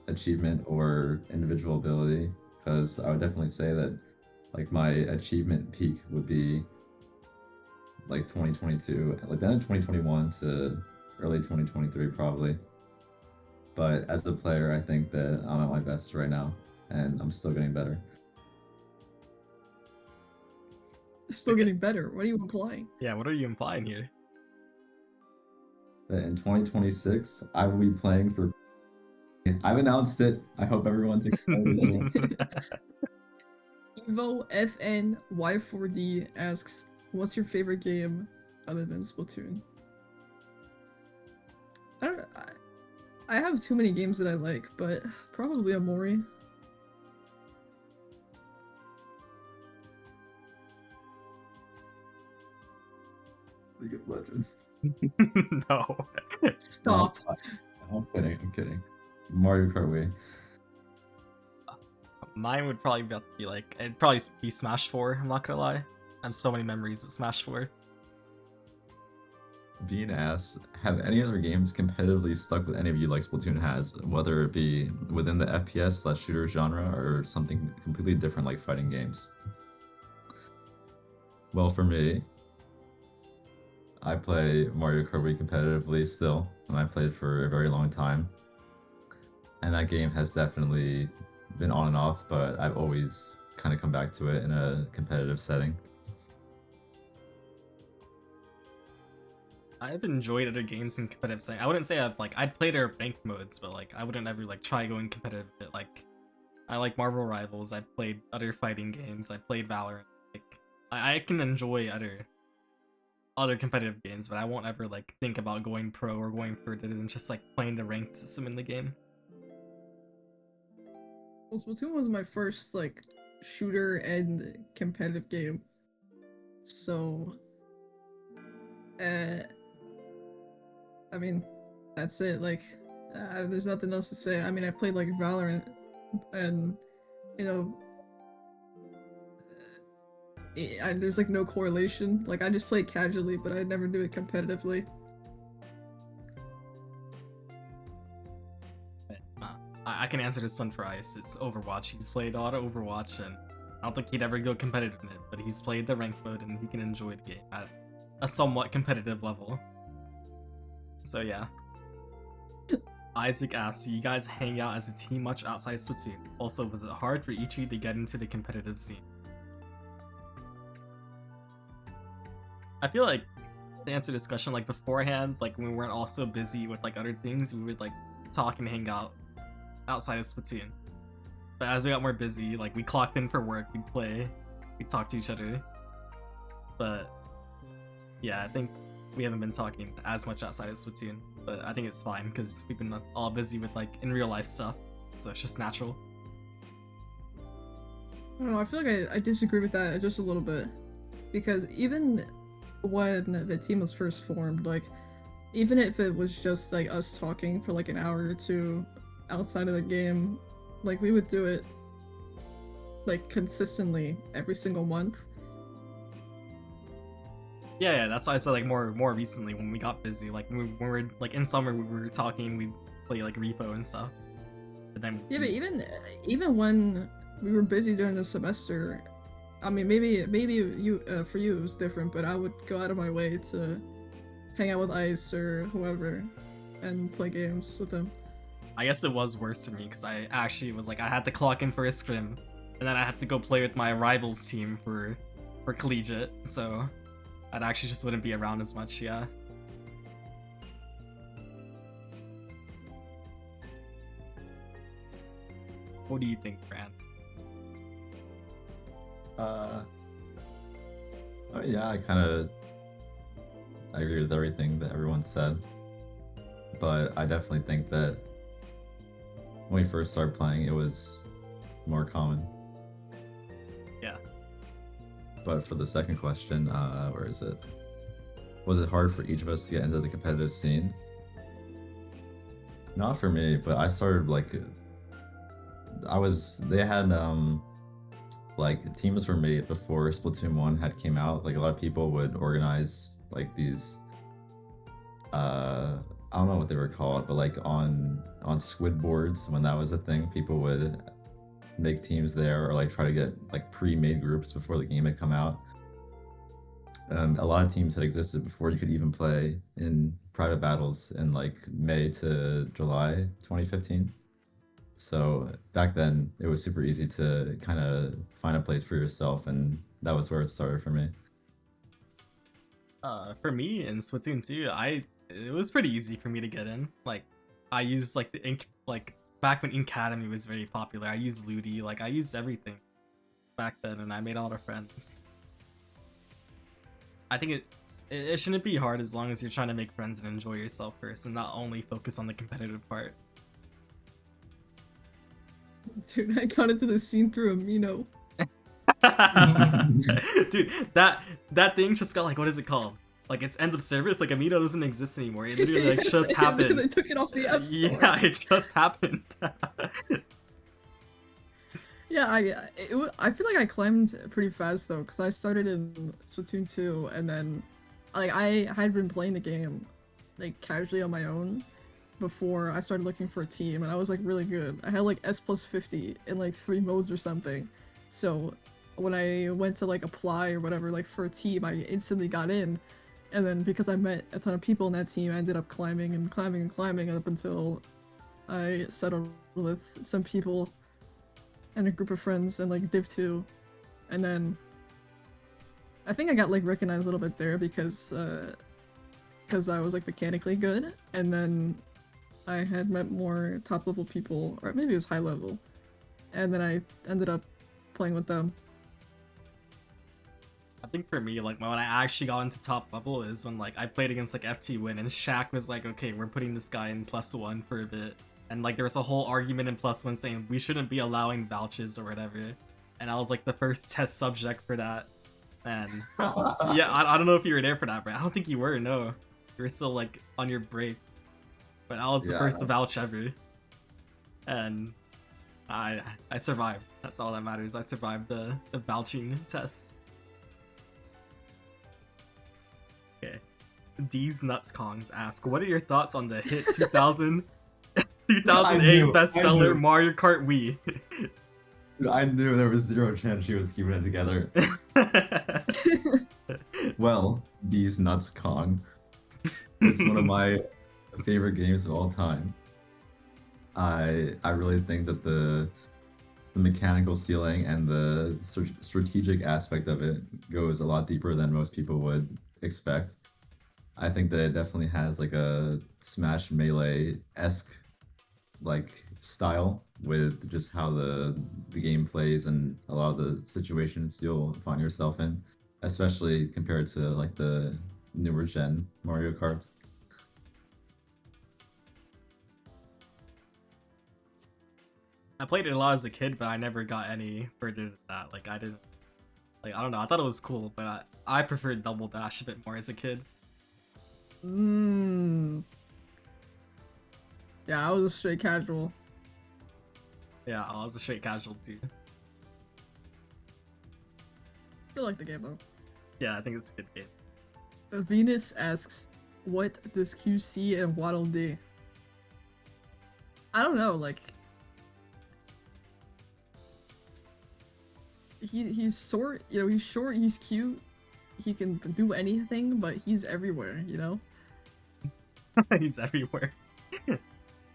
achievement or individual ability. Because I would definitely say that like my achievement peak would be like 2022, like the end of 2021 to early 2023 probably. But as a player, I think that I'm at my best right now, and I'm still getting better. Still getting better. What are you implying? Yeah, what are you implying here? That in 2026, I will be playing for. I've announced it. I hope everyone's excited. Evo FN Y4D asks, "What's your favorite game other than Splatoon?" I don't know. I have too many games that I like, but probably Amori. League of Legends. No. Stop. I'm kidding. I'm kidding. Mario Kart Wii. Mine would probably be like, it'd probably be Smash 4, I'm not gonna lie. I have so many memories of Smash 4. Being asked, have any other games competitively stuck with any of you like Splatoon has, whether it be within the FPS/shooter genre or something completely different like fighting games? Well, for me, I play Mario Kart Wii competitively still, and I played for a very long time. And that game has definitely been on and off, but I've always kind of come back to it in a competitive setting. I've enjoyed other games in competitive setting. I wouldn't say I'd play their ranked modes, but like I wouldn't ever like try going competitive. Like I like Marvel Rivals. I played other fighting games. I played Valorant. Like I can enjoy other competitive games, but I won't ever like think about going pro or going further than just like playing the ranked system in the game. Well, Splatoon was my first like shooter and competitive game, so I mean, that's it. Like, there's nothing else to say. I mean, I played like Valorant, and you know, there's like no correlation. Like, I just play casually, but I never do it competitively. I can answer this one for Ice. It's Overwatch. He's played a lot of Overwatch, and I don't think he'd ever go competitive in it, but he's played the ranked mode, and he can enjoy the game at a somewhat competitive level. So yeah. Isaac asks, do you guys hang out as a team much outside Splatoon? Also, was it hard for each of you to get into the competitive scene? I feel like, to answer this question, like beforehand, like when we weren't all so busy with like other things, we would like talk and hang out outside of Splatoon. But as we got more busy, like we clocked in for work, we'd play, we'd talk to each other. But yeah, I think we haven't been talking as much outside of Splatoon, but I think it's fine because we've been all busy with like in real life stuff, so it's just natural. I don't know, I feel like I disagree with that just a little bit. Because even when the team was first formed, like, even if it was just like us talking for like an hour or two outside of the game, like we would do it like consistently every single month. Yeah, that's why I said like more recently when we got busy, like when we were like in summer we were talking, we'd play like repo and stuff. But then Yeah, but even when we were busy during the semester, I mean, maybe you for you it was different, but I would go out of my way to hang out with Ice or whoever and play games with them. I guess it was worse for me because I actually was like I had to clock in for a scrim, and then I had to go play with my rivals team for collegiate, so I'd actually just wouldn't be around as much. Yeah. What do you think, Fran? Oh yeah, I agree with everything that everyone said, but I definitely think that when we first started playing, it was more common. Yeah. But for the second question, where is it? Was it hard for each of us to get into the competitive scene? Not for me, but I started like they had like teams were made before Splatoon 1 had came out. Like a lot of people would organize like these I don't know what they were called, but like on squid boards when that was a thing, people would make teams there or like try to get like pre-made groups before the game had come out. And a lot of teams had existed before you could even play in private battles in like May to July 2015. So back then it was super easy to kind of find a place for yourself, and that was where it started for me. For me in Splatoon 2, it was pretty easy for me to get in. Like, I used like the ink, like back when Ink Academy was very popular. I used Ludi, like I used everything back then, and I made a lot of friends. I think it shouldn't be hard as long as you're trying to make friends and enjoy yourself first, and not only focus on the competitive part. Dude, I got into the scene through Amino. Dude, that thing just got like, what is it called? Like it's end of service. Like Amino doesn't exist anymore. It literally like just happened. They took it off the App Store. Yeah, it just happened. Yeah, I feel like I climbed pretty fast though, because I started in Splatoon 2, and then like I had been playing the game like casually on my own before I started looking for a team, and I was like really good. I had like S+50 in like 3 modes or something. So when I went to like apply or whatever like for a team, I instantly got in. And then because I met a ton of people in that team, I ended up climbing and climbing and climbing up until I settled with some people and a group of friends and like Div 2. And then I think I got like recognized a little bit there because I was like mechanically good, and then I had met more top level people, or maybe it was high level, and then I ended up playing with them. I think for me, like when I actually got into top level is when like I played against like FT Win, and Shaq was like, okay, we're putting this guy in +1 for a bit. And like there was a whole argument in +1 saying we shouldn't be allowing vouches or whatever. And I was like the first test subject for that. And yeah, I don't know if you were there for that, but I don't think you were, no. You were still like on your break. But I was the first to vouch ever. And I survived. That's all that matters. I survived the vouching test. Okay. These Nuts Kongs ask, what are your thoughts on the hit 2008 bestseller Mario Kart Wii? Dude, I knew there was zero chance she was keeping it together. Well, These Nuts Kong. It's one of my favorite games of all time. I really think that the mechanical ceiling and the strategic aspect of it goes a lot deeper than most people would expect. I think that it definitely has like a Smash Melee-esque like style with just how the game plays and a lot of the situations you'll find yourself in, especially compared to like the newer gen Mario Karts. I played it a lot as a kid, but I never got any further than that. Like I don't know, I thought it was cool, but I preferred Double Dash a bit more as a kid. Yeah, I was a straight casual. Yeah, I was a straight casual too. Still like the game though. Yeah, I think it's a good game. Venus asks, what does QC and Waddle do? I don't know, like he's short, you know, he's short, he's cute, he can do anything, but he's everywhere, you know? He's everywhere.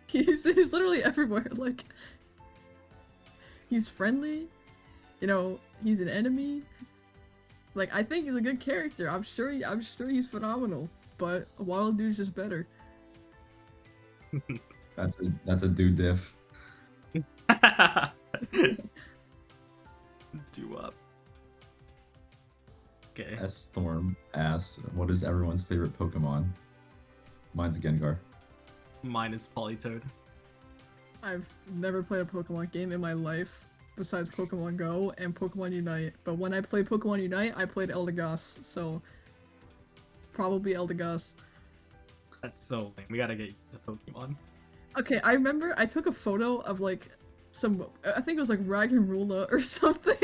He's literally everywhere, like he's friendly, you know, he's an enemy. Like I think he's a good character. I'm sure he's phenomenal, but Waddle Dude's just better. That's a dude diff. Do up. Okay. S Storm asks, what is everyone's favorite Pokemon? Mine's Gengar. Mine is Politoed. I've never played a Pokemon game in my life. besides Pokemon Go and Pokemon Unite. But when I played Pokemon Unite, I played Eldegoss, so probably Eldegoss. That's so lame. We gotta get you to Pokemon. Okay, I remember I took a photo of like I think it was like Raggenrola or something.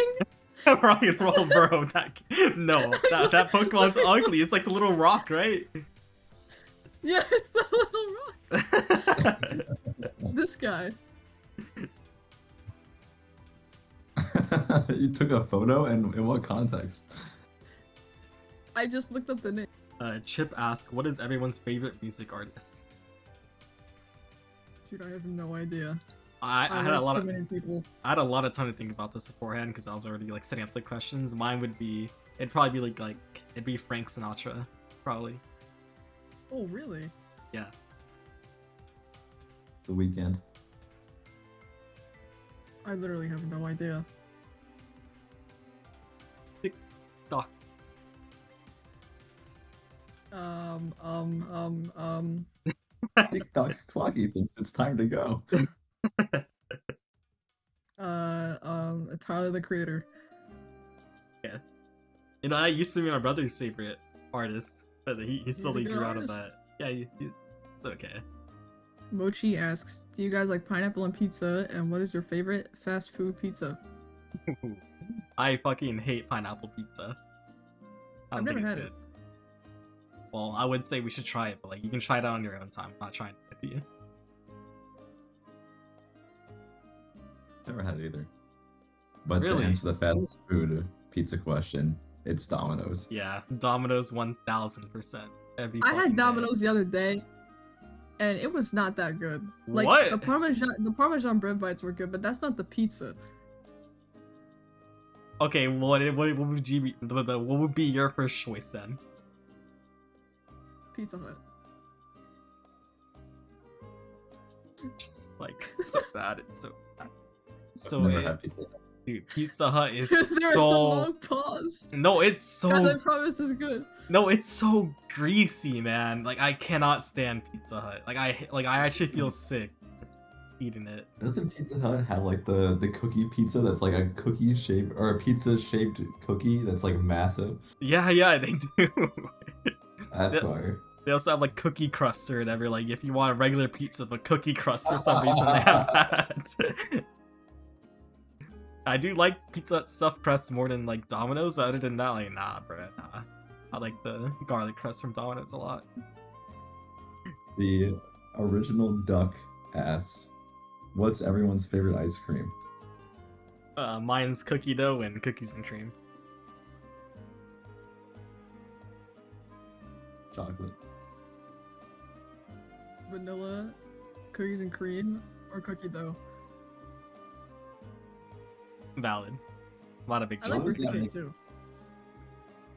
Rock and roll, bro. That Pokemon's ugly. It's like the little rock, right? Yeah, it's the little rock. This guy. You took a photo, and in what context? I just looked up the name. Chip asks, what is everyone's favorite music artist? Dude, I have no idea. I had a lot of many people. I had a lot of time to think about this beforehand because I was already like setting up the questions. Mine would be it'd probably be like it'd be Frank Sinatra, probably. Oh really? Yeah. The Weeknd. I literally have no idea. Doc. TikTok Clocky thinks it's time to go. Tyler the Creator. Yeah. You know, that used to be my brother's favorite artist, but he slowly grew out of that. Yeah, it's okay. Mochi asks, do you guys like pineapple on pizza, and what is your favorite fast food pizza? I fucking hate pineapple pizza. I I've don't never think had it's it. good. Well, I would say we should try it, but like you can try it out on your own time. I'm not trying it with you. Never had it either. But Really? to answer the fast food pizza question, it's Domino's. Yeah, Domino's 1000%. Every I fucking had day. Domino's the other day, and it was not that good. Like What? the Parmesan bread bites were good, but that's not the pizza. Okay, what would you be? What would be your first choice then? Pizza Hut. Just like so bad. It's so bad. So Never had pizza. dude, Pizza Hut is There's a so. long pause. No, it's Guys, I so. promise it's good. No, it's so greasy, man. Like I cannot stand Pizza Hut. Like I actually feel sick eating it. Doesn't Pizza Hut have like the cookie pizza that's like a cookie shape or a pizza shaped cookie that's like massive? Yeah, they do. That's Yeah. fire. They also have like cookie crust or whatever. Like if you want a regular pizza but cookie crust for some reason, they have that. I do like Pizza Hut stuffed crust more than like Domino's. Other than that, like nah, bro, nah. I like the garlic crust from Domino's a lot. The original duck asks, what's everyone's favorite ice cream? Mine's cookie dough and cookies and cream. Chocolate. Vanilla, cookies and cream, or cookie dough. Valid. Not a big I deal. like was birthday that? cake too.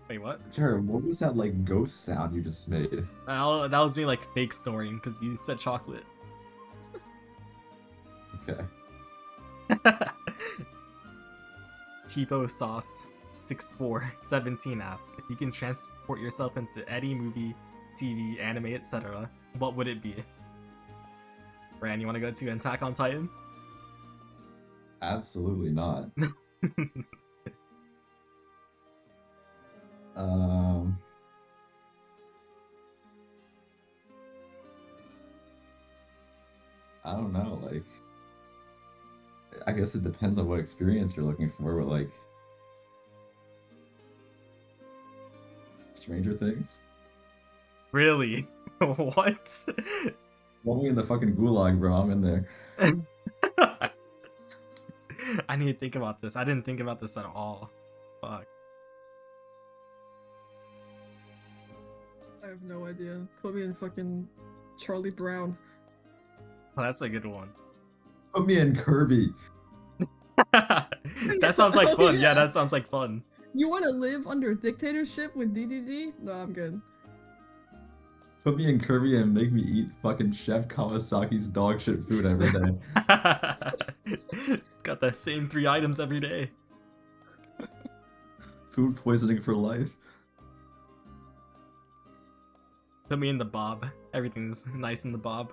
Wait, what? Jared, what was that like ghost sound you just made? That was me like fake storying because you said chocolate. Okay. Tipo Sauce 6417 asks, if you can transport yourself into any movie, TV, anime, etc., what would it be? Ran, you want to go to Attack on Titan? Absolutely not. I don't know, like I guess it depends on what experience you're looking for, but like Stranger Things? Really? What? Want me in the fucking gulag, bro, I'm in there. I need to think about this. I didn't think about this at all. Fuck. I have no idea. Put me in fucking Charlie Brown. Oh, that's a good one. Put me in Kirby. That sounds like Oh, fun. Yeah, yeah. that sounds like fun. You want to live under a dictatorship with DDD? No, I'm good. Put me in Kirby and make me eat fucking Chef Kawasaki's dog shit food every day. It's got the same 3 items every day. Food poisoning for life. Put me in the bob. Everything's nice in the bob.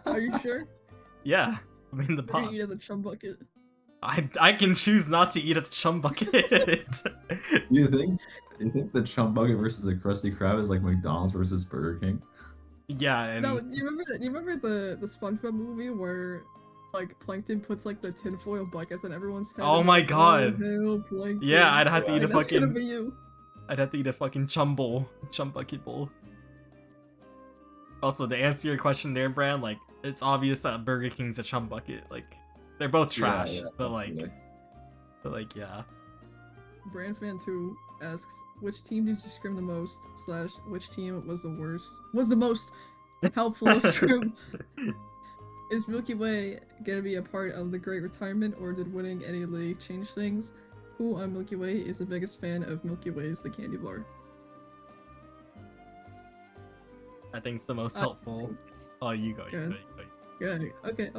Are you sure? Yeah, put me in the We're gonna bob. eat at the chum bucket. I can choose not to eat at the chum bucket. You think the chum bucket versus the Krusty Krab is like McDonald's versus Burger King? Yeah, and No, you remember the SpongeBob movie where like Plankton puts like the tinfoil buckets on everyone's head? Oh and my like, god. hail Plankton. Yeah, I'd have to eat a That's gonna fucking. be you. I'd have to eat a fucking chum bucket bowl. Also, to answer your question there, Brand, like it's obvious that Burger King's a chum bucket. Like they're both trash, Yeah, but definitely. yeah. Brand Fan 2 asks, which team did you scrim the most? / which team was the worst? Was the most helpful to scrim? Is Milky Way gonna be a part of the great retirement, or did winning any league change things? Who on Milky Way is the biggest fan of Milky Way's the candy bar? I think the most helpful. Oh, you go. Yeah, okay.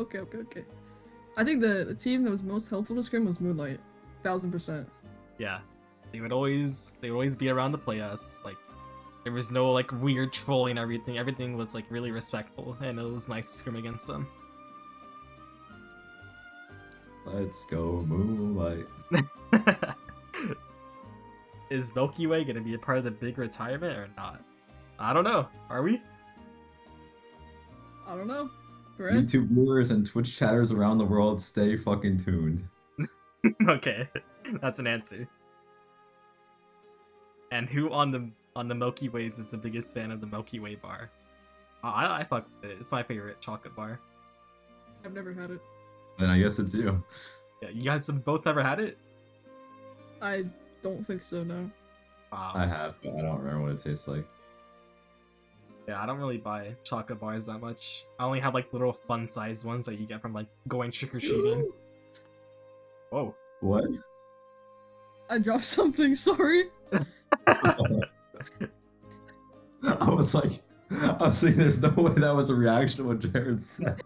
I think the team that was most helpful to scrim was Moonlight. 1000%. Yeah, they would always be around to play us. Like there was no like weird trolling. Everything was like really respectful, and it was nice to scrim against them. Let's go Moonlight. Is Milky Way gonna be a part of the big retirement or not? I don't know. Are we? I don't know. Brand? YouTube viewers and Twitch chatters around the world, stay fucking tuned. Okay, that's an answer. And who on the Milky Ways is the biggest fan of the Milky Way bar? I fuck with it. It's my favorite chocolate bar. I've never had it. Then I guess it's you. Yeah, you guys have both ever had it? I don't think so, no. Wow. I have, but I don't remember what it tastes like. Yeah, I don't really buy chocolate bars that much. I only have like little fun-sized ones that you get from like going trick-or-treating. Whoa. What? I dropped something, sorry. I was like, there's no way that was a reaction to what Jared said.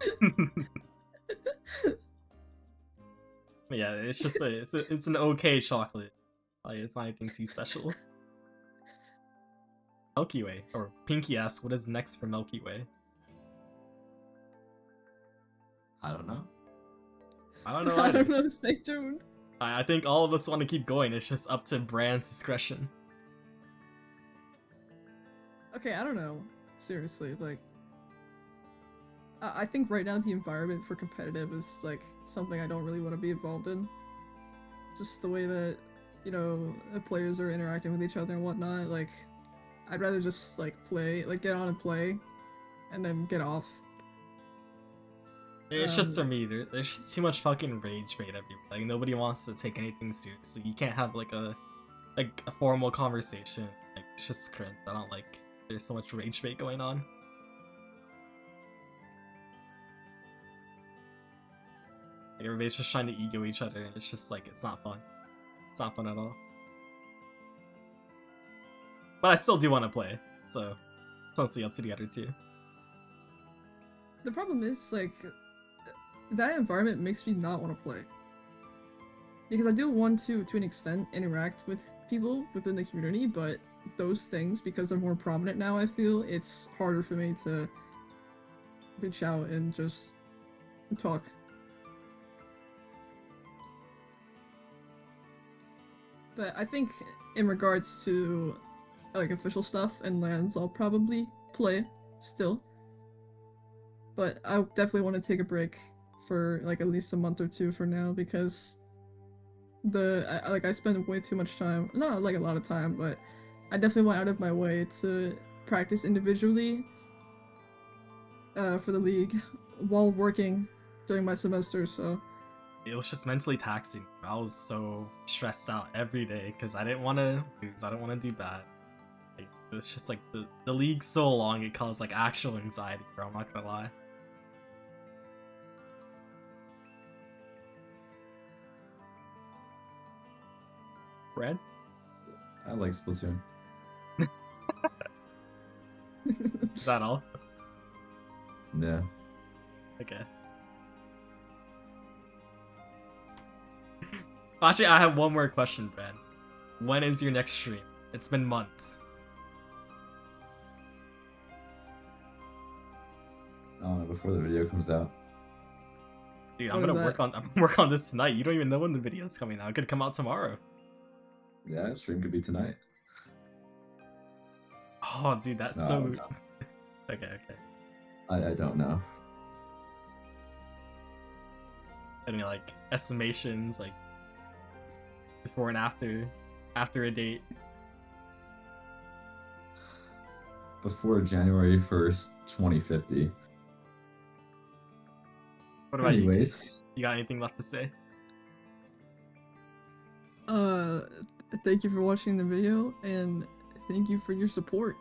Yeah, it's just it's an okay chocolate. Like it's not anything too special. Milky Way, or Pinky asks, what is next for Milky Way? I don't know. I don't know. I Either. don't know, stay tuned. I think all of us want to keep going. It's just up to Brand's discretion. Okay, I don't know. Seriously, like... I think right now the environment for competitive is, like, something I don't really want to be involved in. Just the way that, you know, the players are interacting with each other and whatnot, like... I'd rather just, like, play, like, get on and play, and then get off. It's just for me, there's just too much fucking rage bait everywhere. Like, nobody wants to take anything seriously. You can't have, like, a formal conversation. Like, it's just cringe. I don't like there's so much rage bait going on. Like, everybody's just trying to ego each other, and it's just, like, it's not fun. It's not fun at all. But I still do want to play, so it's mostly up to the other two. The problem is, like, that environment makes me not want to play. Because I do want to an extent, interact with people within the community, but those things, because they're more prominent now, I feel, it's harder for me to reach out and just talk. But I think in regards to like official stuff and lands, I'll probably play still. But I definitely want to take a break for like at least a month or two for now, because I spend way too much time, not like a lot of time, but I definitely went out of my way to practice individually for the league while working during my semester, so It was just mentally taxing. I was so stressed out every day because I didn't want to lose. I didn't want to do bad. Like, it was just like the league's so long, it caused like actual anxiety, bro. I'm not gonna lie. Red? I like Splatoon. Is that all? Yeah. Okay. Actually, I have one more question, Ben. When is your next stream? It's been months. Before the video comes out. Dude, What is that? I'm gonna work on this tonight. You don't even know when the video's coming out. It could come out tomorrow. Yeah, stream could be tonight. Oh, dude, that's No, so. no. Okay, okay. I don't know. Any like estimations, like before and after a date. Before January 1st, 2050. What about you? Anyways, You got anything left to say? Thank you for watching the video, and thank you for your support.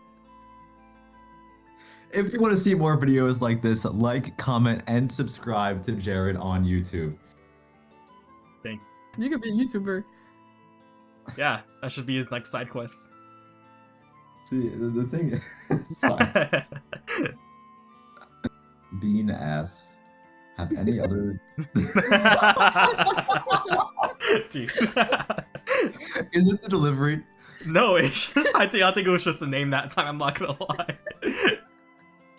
if you want to see more videos like this, like, comment, and subscribe to Jared on YouTube. You could be a YouTuber. Yeah, that should be his next side quest. See, the thing is, sorry. Bean ass. Have any other? Dude. Is it the delivery? No, it's just, I think it was just a name that time. I'm not gonna lie.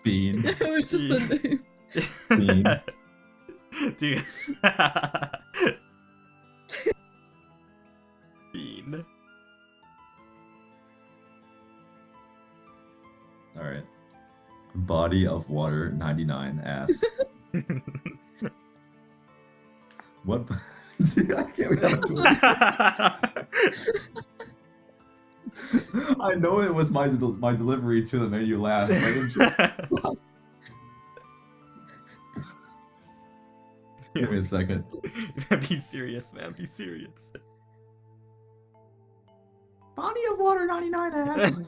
Bean. It was just the name. Bean. Dude. Bean. All right. Body of water 99 ass. What? Dude, I can't. We gotta do it. I know it was my delivery to that made you laugh. But it just... Give me a second. Be serious, man. Be serious. Body of water 99 ass.